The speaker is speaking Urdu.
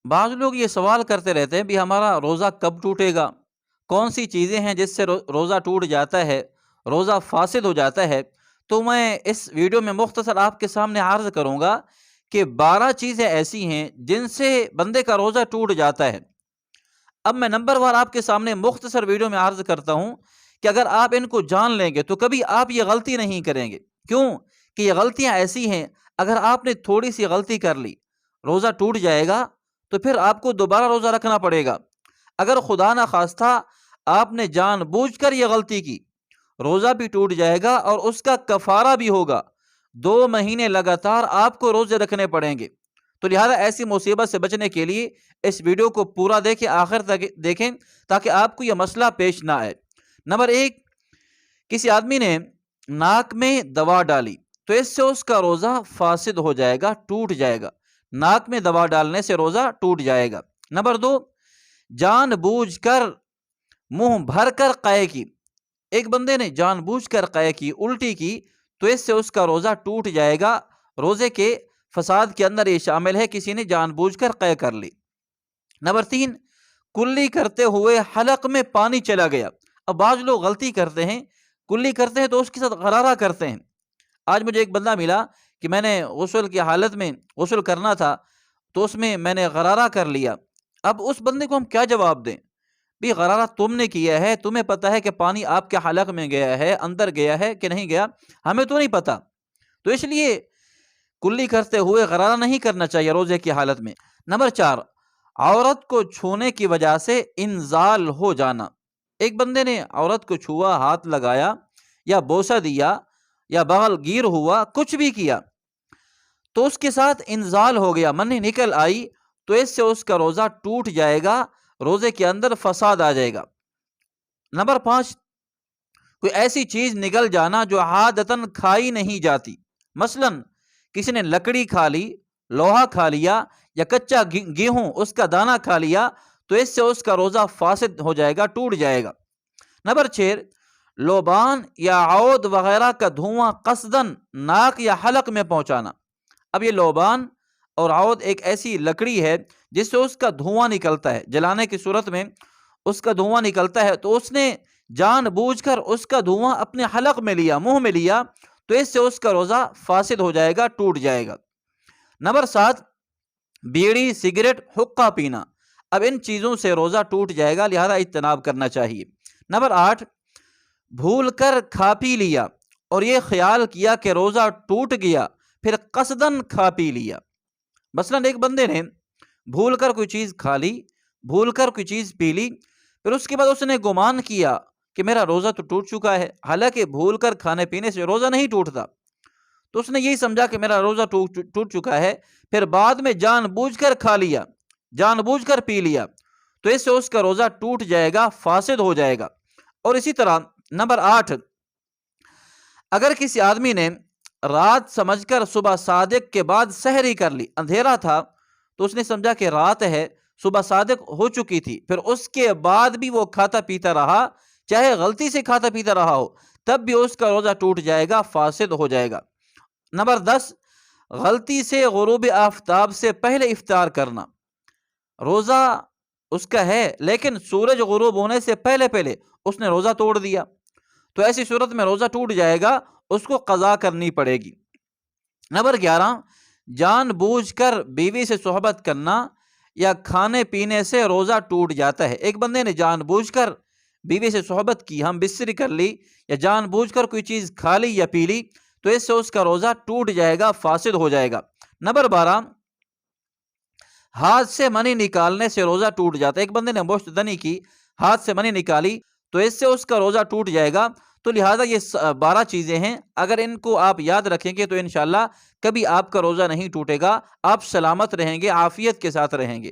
بعض لوگ یہ سوال کرتے رہتے ہیں بھی ہمارا روزہ کب ٹوٹے گا، کون سی چیزیں ہیں جس سے روزہ ٹوٹ جاتا ہے، روزہ فاسد ہو جاتا ہے۔ تو میں اس ویڈیو میں مختصر آپ کے سامنے عرض کروں گا کہ 12 چیزیں ایسی ہیں جن سے بندے کا روزہ ٹوٹ جاتا ہے۔ اب میں نمبر وار آپ کے سامنے مختصر ویڈیو میں عرض کرتا ہوں کہ اگر آپ ان کو جان لیں گے تو کبھی آپ یہ غلطی نہیں کریں گے۔ کیوں کہ یہ غلطیاں ایسی ہیں، اگر آپ نے تھوڑی سی غلطی کر لی روزہ ٹوٹ جائے گا، تو پھر آپ کو دوبارہ روزہ رکھنا پڑے گا۔ اگر خدا نہ خواستہ آپ نے جان بوجھ کر یہ غلطی کی، روزہ بھی ٹوٹ جائے گا اور اس کا کفارہ بھی ہوگا، 2 مہینے لگاتار آپ کو روزے رکھنے پڑیں گے۔ تو لہذا ایسی مصیبت سے بچنے کے لیے اس ویڈیو کو پورا دیکھیں، آخر تک دیکھیں، تاکہ آپ کو یہ مسئلہ پیش نہ آئے۔ نمبر 1، کسی آدمی نے ناک میں دوا ڈالی تو اس سے اس کا روزہ فاسد ہو جائے گا، ٹوٹ جائے گا۔ ناک میں دوا ڈالنے سے روزہ ٹوٹ جائے گا۔ نمبر 2، جان بوجھ کر منہ بھر کر قے کی، ایک بندے نے جان بوجھ کر قے کی، الٹی کی، تو اس سے اس کا روزہ ٹوٹ جائے گا۔ روزے کے فساد کے اندر یہ شامل ہے، کسی نے جان بوجھ کر قے کر لی۔ نمبر 3، کلی کرتے ہوئے حلق میں پانی چلا گیا۔ اب بعض لوگ غلطی کرتے ہیں، کلی کرتے ہیں تو اس کے ساتھ غرارہ کرتے ہیں۔ آج مجھے ایک بندہ ملا کہ میں نے غسل کی حالت میں غسل کرنا تھا تو اس میں نے غرارہ کر لیا۔ اب اس بندے کو ہم کیا جواب دیں؟ بھی غرارہ تم نے کیا ہے، تمہیں پتہ ہے کہ پانی آپ کے حلق میں گیا ہے، اندر گیا ہے کہ نہیں گیا، ہمیں تو نہیں پتہ۔ تو اس لیے کلی کرتے ہوئے غرارہ نہیں کرنا چاہیے روزے کی حالت میں۔ نمبر 4، عورت کو چھونے کی وجہ سے انزال ہو جانا۔ ایک بندے نے عورت کو چھوا، ہاتھ لگایا یا بوسہ دیا یا بغل گیر ہوا، کچھ بھی کیا، تو اس کے ساتھ انزال ہو گیا، منی نکل آئی، تو اس سے اس کا روزہ ٹوٹ جائے گا، روزے کے اندر فساد آ جائے گا۔ نمبر 5، کوئی ایسی چیز نگل جانا جو عادتاً کھائی نہیں جاتی، مثلاً کسی نے لکڑی کھا لی، لوہا کھا لیا یا کچا گیہوں اس کا دانہ کھا لیا، تو اس سے اس کا روزہ فاسد ہو جائے گا، ٹوٹ جائے گا۔ نمبر 6، لوبان یا عود وغیرہ کا دھواں قصداً ناک یا حلق میں پہنچانا۔ اب یہ لوبان اور عود ایک ایسی لکڑی ہے جس سے اس کا دھواں نکلتا ہے، جلانے کی صورت میں اس کا دھواں نکلتا ہے، تو اس نے جان بوجھ کر اس کا دھواں اپنے حلق میں لیا، منہ میں لیا، تو اس سے اس کا روزہ فاسد ہو جائے گا، ٹوٹ جائے گا۔ نمبر 7، بیڑی، سگریٹ، حقہ پینا۔ اب ان چیزوں سے روزہ ٹوٹ جائے گا، لہذا اجتناب کرنا چاہیے۔ نمبر 8، بھول کر کھا پی لیا اور یہ خیال کیا کہ روزہ ٹوٹ گیا، پھر قصداً کھا پی لیا۔ مثلاً ایک بندے نے بھول کر کوئی چیز کھا لی، بھول کر کوئی چیز پی لی، پھر اس کے بعد اس نے گمان کیا کہ میرا روزہ تو ٹوٹ چکا ہے، حالانکہ بھول کر کھانے پینے سے روزہ نہیں ٹوٹتا۔ تو اس نے یہی سمجھا کہ میرا روزہ ٹوٹ چکا ہے، پھر بعد میں جان بوجھ کر کھا لیا، جان بوجھ کر پی لیا، تو اس سے اس کا روزہ ٹوٹ جائے گا، فاسد ہو جائے گا۔ اور اسی طرح نمبر 8، اگر کسی آدمی نے رات سمجھ کر صبح صادق کے بعد سحری کر لی، اندھیرا تھا تو اس نے سمجھا کہ رات ہے، صبح صادق ہو چکی تھی، پھر اس کے بعد بھی وہ کھاتا پیتا رہا، چاہے غلطی سے کھاتا پیتا رہا ہو، تب بھی اس کا روزہ ٹوٹ جائے گا، فاسد ہو جائے گا۔ نمبر 10، غلطی سے غروب آفتاب سے پہلے افطار کرنا۔ روزہ اس کا ہے لیکن سورج غروب ہونے سے پہلے اس نے روزہ توڑ دیا، تو ایسی صورت میں روزہ ٹوٹ جائے گا، اس کو قضا کرنی پڑے گی۔ نمبر 11، جان بوجھ کر بیوی سے صحبت کرنا یا کھانے پینے سے روزہ ٹوٹ جاتا ہے۔ ایک بندے نے جان بوجھ کر بیوی سے صحبت کی، ہم بستری کر لی، یا جان بوجھ کر کوئی چیز کھا لی یا پی لی، تو اس سے اس کا روزہ ٹوٹ جائے گا، فاسد ہو جائے گا۔ نمبر 12، ہاتھ سے منی نکالنے سے روزہ ٹوٹ جاتا ہے۔ ایک بندے نے مشت دنی کی، ہاتھ سے منی نکالی، تو اس سے اس کا روزہ ٹوٹ جائے گا۔ تو لہٰذا یہ 12 چیزیں ہیں، اگر ان کو آپ یاد رکھیں گے تو انشاءاللہ کبھی آپ کا روزہ نہیں ٹوٹے گا، آپ سلامت رہیں گے، عافیت کے ساتھ رہیں گے۔